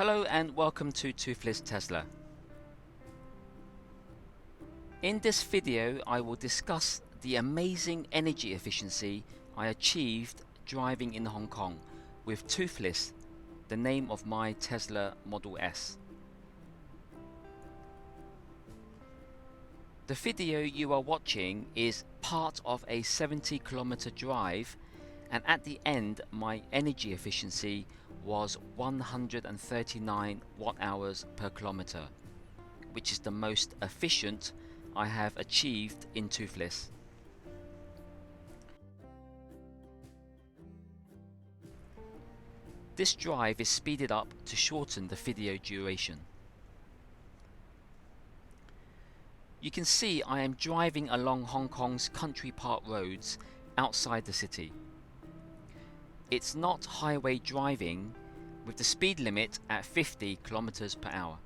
Hello and welcome to Toofless Tesla. In this video I will discuss the amazing energy efficiency I achieved driving in Hong Kong with Toofless, the name of my Tesla Model S. The video you are watching is part of a 70-kilometer drive, and at the end my energy efficiency was 139 watt-hours per kilometer, which is the most efficient I have achieved in Toofless. This drive is speeded up to shorten the video duration. You can see I am driving along Hong Kong's country park roads outside the city. It's not highway driving, with the speed limit at 50 kilometers per hour.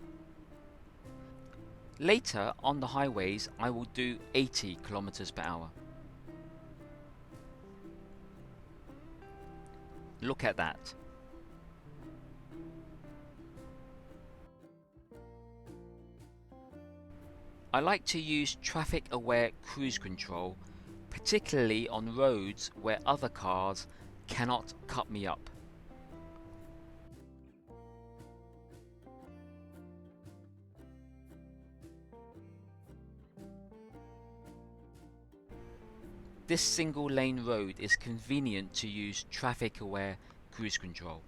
Later on the highways I will do 80 kilometers per hour. Look at that. I like to use traffic-aware cruise control, particularly on roads where other cars cannot cut me up. This single-lane road is convenient to use traffic-aware cruise control.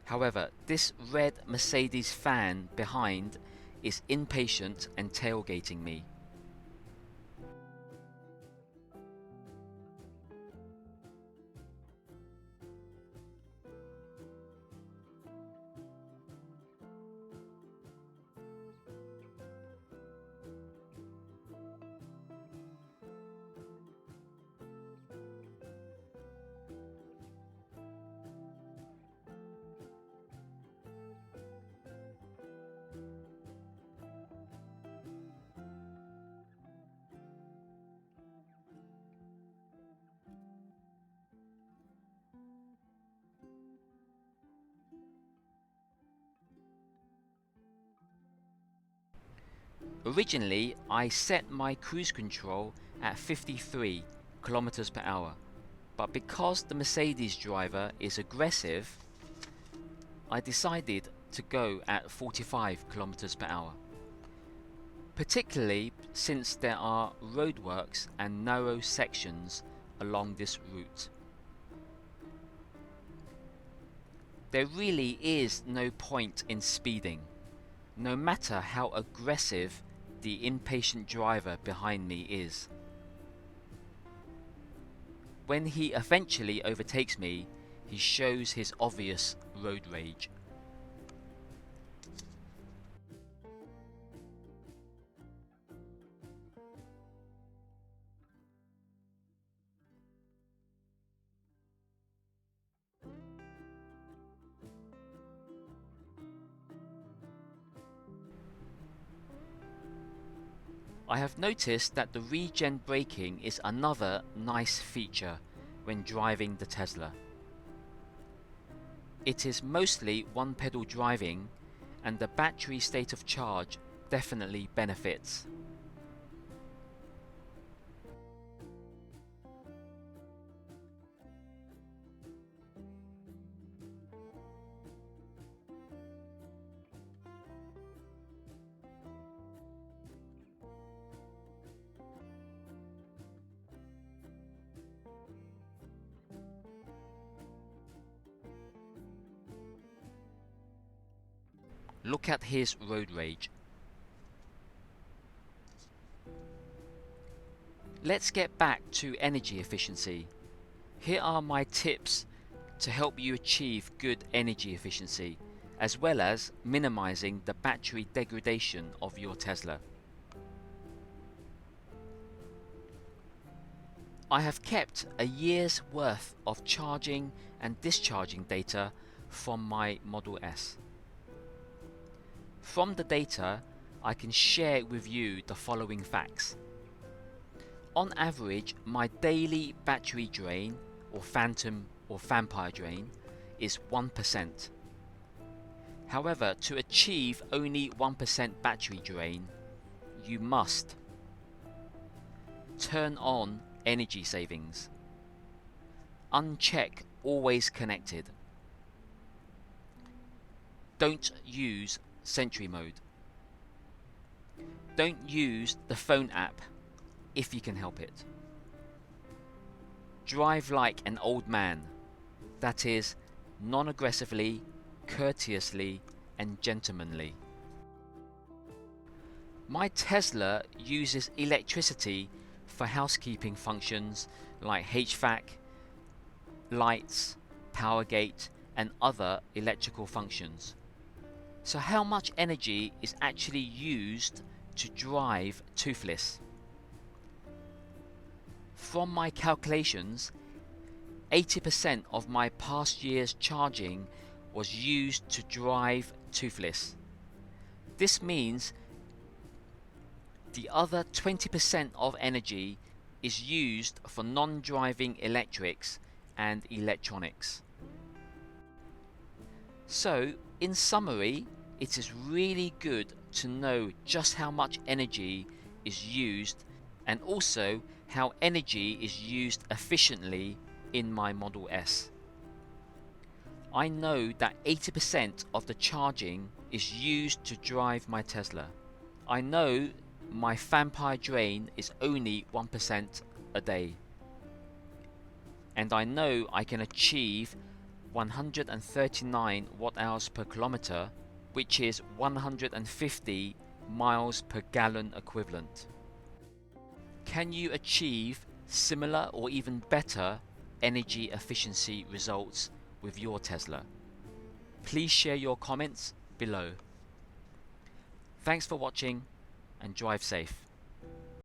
However, this red Mercedes fan behind is impatient and tailgating me. Originally, I set my cruise control at 53 kilometers per hour, but because the Mercedes driver is aggressive, I decided to go at 45 kilometers per hour. Particularly since there are roadworks and narrow sections along this route. There really is no point in speeding, no matter how aggressive the impatient driver behind me is. When he eventually overtakes me, he shows his obvious road rage. I have noticed that the regen braking is another nice feature when driving the Tesla. It is mostly one pedal driving, and the battery state of charge definitely benefits. Look at his road rage. Let's get back to energy efficiency. Here are my tips to help you achieve good energy efficiency, as well as minimizing the battery degradation of your Tesla. I have kept a year's worth of charging and discharging data from my Model S. From the data, I can share with you the following facts. On average, my daily battery drain, or phantom or vampire drain, is 1%. However, to achieve only 1% battery drain, you must turn on energy savings, uncheck always connected, don't use sentry mode, don't use the phone app if you can help it, drive like an old man, that is, non-aggressively, courteously and gentlemanly. My Tesla uses electricity for housekeeping functions like HVAC, lights, power gate and other electrical functions. So how much energy is actually used to drive Toofless? From my calculations, 80% of my past year's charging was used to drive Toofless. This means the other 20% of energy is used for non-driving electrics and electronics. So, in summary, it is really good to know just how much energy is used and also how energy is used efficiently in my Model S. I know that 80% of the charging is used to drive my Tesla. I know my vampire drain is only 1% a day. And I know I can achieve 139 watt-hours per kilometer, which is 150 miles per gallon equivalent. Can you achieve similar or even better energy efficiency results with your Tesla? Please share your comments below. Thanks for watching and drive safe.